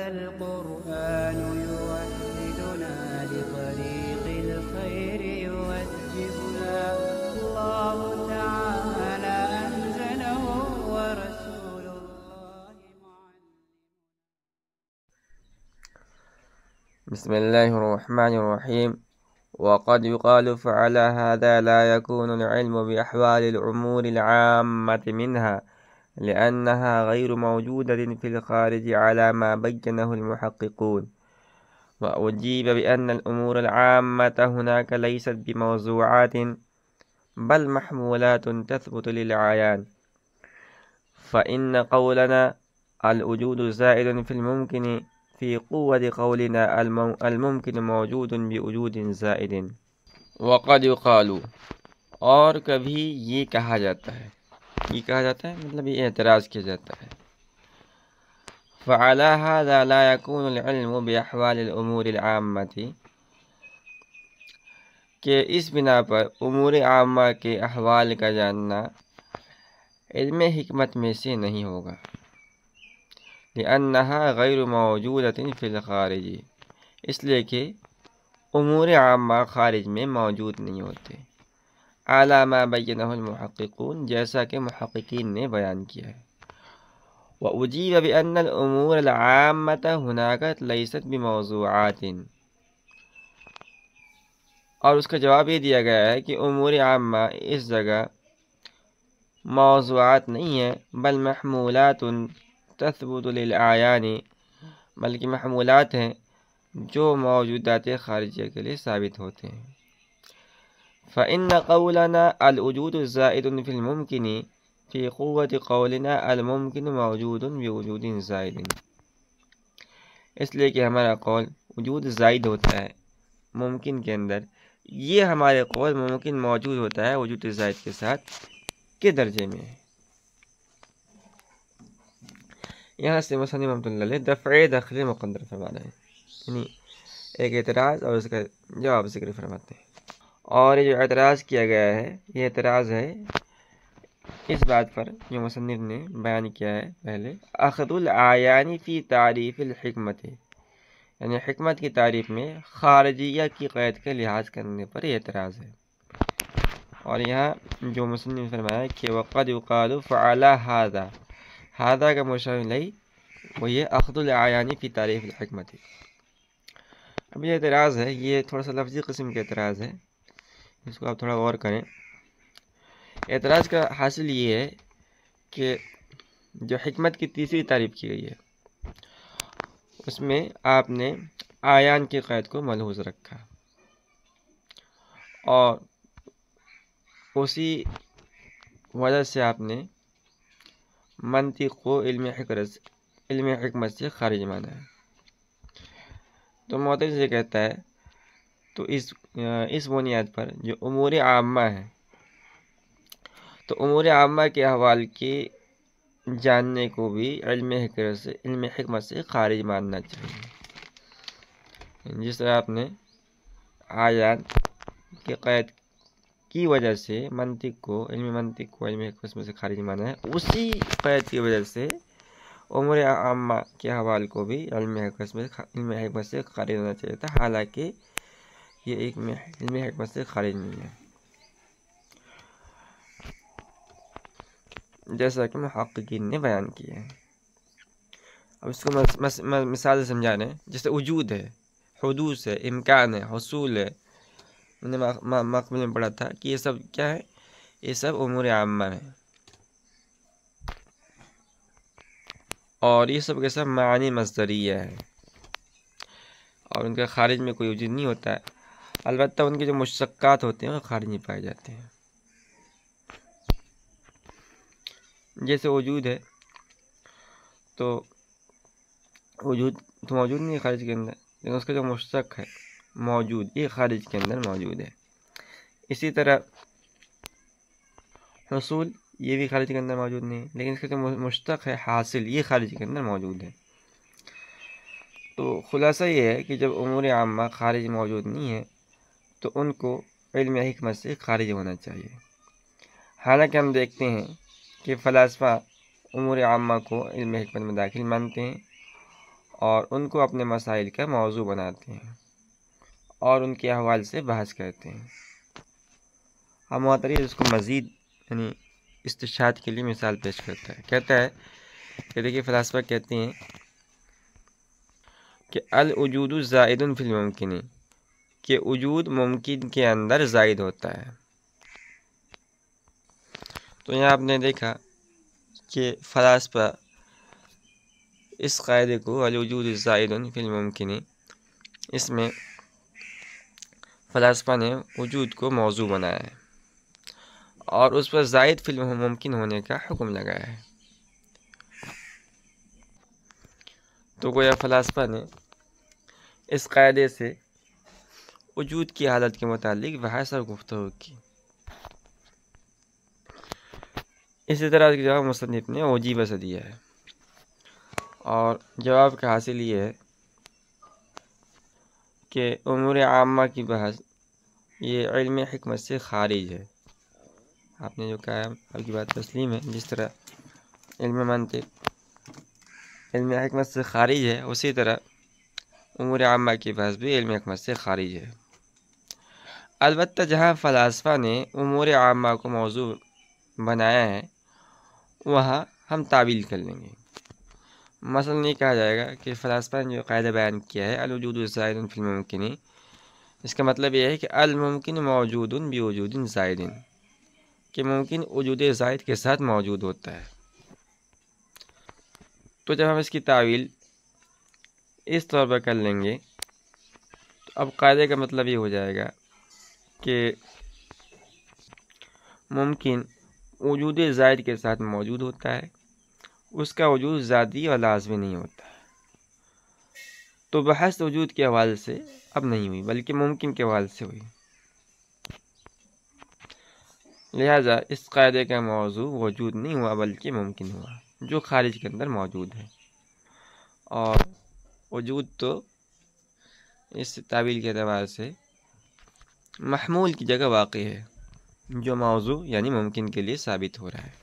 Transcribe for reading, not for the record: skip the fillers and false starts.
هذا القرآن يوحدنا لطريق الخير يوجهنا الله تعالى أنزله ورسول الله معلم. بسم الله الرحمن الرحيم. وقد يقال فعلى هذا لا يكون العلم بأحوال الأمور العامة منها لأنها غير موجودة في الخارج على ما بينه المحققون. وأجيب بأن الأمور العامة هناك ليست بموضوعات بل محمولات تثبت للعيان، فإن قولنا الوجود زائد في الممكن في قوة قولنا الممكن موجود بوجود زائد. وقد يقال، اور کبھی یہ کہا جاتا ہے، مطلب یہ اعتراض کیا جاتا ہے، فعلى هذا لا يكون العلم بأحوال الأمور العامة، کہ اس بنا پر امور عامہ کے احوال کا جاننا علم حکمت میں سے نہیں ہوگا، لأنها غیر موجودة فی الخارج، اس لیے کہ امور عامہ خارج میں موجود نہیں ہوتے، اعلیٰ ما بینہ المحققون، جیسا کہ محققین نے بیان کیا ہے۔ وأجیب بأن الأمور العامة هناك ليست بموضوعات، اور اس کا جواب یہ دیا گیا ہے کہ امور عامہ اس جگہ موضوعات نہیں ہیں، بل محمولات تثبت للأعیان، بلکہ محمولات ہیں جو موجودات خارجیہ کے لیے ثابت ہوتے ہیں۔ فإن قولنا الوجود زائد في الممكن في قوة قولنا الممكن موجود بوجود زائد، اس لیے کہ ہمارا قول وجود زائد ہوتا ہے ممکن کے اندر، یہ ہمارے قول ممکن موجود ہوتا ہے وجود زائد کے ساتھ کے درجے میں ہے۔ یہاں سے مصنف رحمۃ اللہ علیہ دفع دخل مقدر فرما رہے ہیں، یعنی ایک اعتراض اور اس کا جواب ذکر فرماتے ہیں۔ اور یہ جو اعتراض کیا گیا ہے، یہ اعتراض ہے اس بات پر جو مصنف نے بیان کیا ہے پہلے، اخذ العیان فی تعریف الحکمت، یعنی حکمت کی تعریف میں خارجیہ کی قید کا لحاظ کرنے پر یہ اعتراض ہے۔ اور یہاں جو مصنف نے فرمایا کہ وقد یقال فعلی ھذا، ھذا کا مشار الیہ وہ یہ اخذ العیان فی تعریف الحکمت۔ اب یہ اعتراض ہے، یہ تھوڑا سا لفظی قسم کا اعتراض ہے، اس کو آپ تھوڑا غور کریں۔ اعتراض کا حاصل یہ ہے کہ جو حکمت کی تیسری تعریف کی گئی ہے اس میں آپ نے آیان کی قید کو ملحوظ رکھا، اور اسی وجہ سے آپ نے منطق کو علم حکمت سے خارج مانا ہے۔ تو معتزلہ یہ کہتا ہے، تو اس بنیاد پر جو امور عامہ ہے، تو امور عامہ کے احوال کی جاننے کو بھی علم حکمت سے خارج ماننا چاہیے۔ جس طرح آپ نے آیات کی قید کی وجہ سے منطق کو علم حکمت سے خارج مانا ہے، اسی قید کی وجہ سے امور عامہ کے احوال کو بھی علم حکمت سے خارج ہونا چاہیے تھا، حالانکہ یہ ایک علم حکمت سے خارج نہیں ہے، جیسا کہ محققین نے بیان کیا ہے۔ اب اس کو مثال سے سمجھا رہے ہیں، جیسے وجود ہے، حدوث ہے، امکان ہے، حصول ہے۔ میں نے مقبل میں پڑھا تھا کہ یہ سب کیا ہے، یہ سب امور عامہ ہیں، اور یہ سب کے سب معانی مصدریہ ہے، اور ان کے خارج میں کوئی وجود نہیں ہوتا ہے، البتہ ان کے جو مشتقات ہوتے ہیں وہ خارج نہیں پائے جاتے ہیں۔ جیسے وجود ہے، تو وجود تو موجود نہیں ہے خارج کے اندر، لیکن اس کا جو مشتق ہے موجود، یہ خارج کے اندر موجود ہے۔ اسی طرح حصول، یہ بھی خارج کے اندر موجود نہیں ہے، لیکن اس کا جو مشتق ہے حاصل، یہ خارج کے اندر موجود ہے۔ تو خلاصہ یہ ہے کہ جب امور عامہ خارج موجود نہیں ہے تو ان کو علم حکمت سے خارج ہونا چاہیے۔ حالانکہ ہم دیکھتے ہیں کہ فلاسفہ امور عامہ کو علم حکمت میں داخل مانتے ہیں، اور ان کو اپنے مسائل کا موضوع بناتے ہیں اور ان کے احوال سے بحث کرتے ہیں۔ ہم معترض اس کو مزید یعنی استشہاد کے لیے مثال پیش کرتا ہے، کہتا ہے کہ دیکھیے فلاسفہ کہتے ہیں کہ الوجود زائد فی الممکن، کہ وجود ممکن کے اندر زائد ہوتا ہے۔ تو یہاں آپ نے دیکھا کہ فلاسفہ اس قاعدے کو الوجود زائد فی الممکن، اس میں فلاسفہ نے وجود کو موضوع بنایا ہے اور اس پر زائد فی الممکن ہونے کا حکم لگایا ہے۔ تو گویا فلاسفہ نے اس قاعدے سے وجود کی حالت کے متعلق بحث اور گفتگو کی۔ اسی طرح کی جواب مصنف نے وجیبہ سے دیا ہے، اور جواب کا حاصل یہ ہے کہ امور عامہ کی بحث یہ علم حکمت سے خارج ہے۔ آپ نے جو کہا ہے آپ کی بات تسلیم ہے، جس طرح علم منطق علم حکمت سے خارج ہے، اسی طرح امور عامہ کی بحث بھی علم حکمت سے خارج ہے۔ البتہ جہاں فلاسفہ نے امور عامہ کو موضوع بنایا ہے وہاں ہم تعویل کر لیں گے۔ مثلا یہ کہا جائے گا کہ فلاسفہ نے جو قاعدہ بیان کیا ہے الوجود زائد فی الممکن، اس کا مطلب یہ ہے کہ الممکن موجود بوجود زائد، کہ ممکن وجود زائد کے ساتھ موجود ہوتا ہے۔ تو جب ہم اس کی تعویل اس طور پر کر لیں گے تو اب قاعدے کا مطلب یہ ہو جائے گا کہ ممکن وجود زائد کے ساتھ موجود ہوتا ہے، اس کا وجود ذاتی اور لازمی نہیں ہوتا ہے۔ تو بحث وجود کے حوالے سے اب نہیں ہوئی بلکہ ممکن کے حوالے سے ہوئی، لہذا اس قاعدے کا موضوع وجود نہیں ہوا بلکہ ممکن ہوا جو خارج کے اندر موجود ہے، اور وجود تو اس تعویل کے اعتبار سے محمول کی جگہ واقع ہے جو موضوع یعنی ممکن کے لیے ثابت ہو رہا ہے۔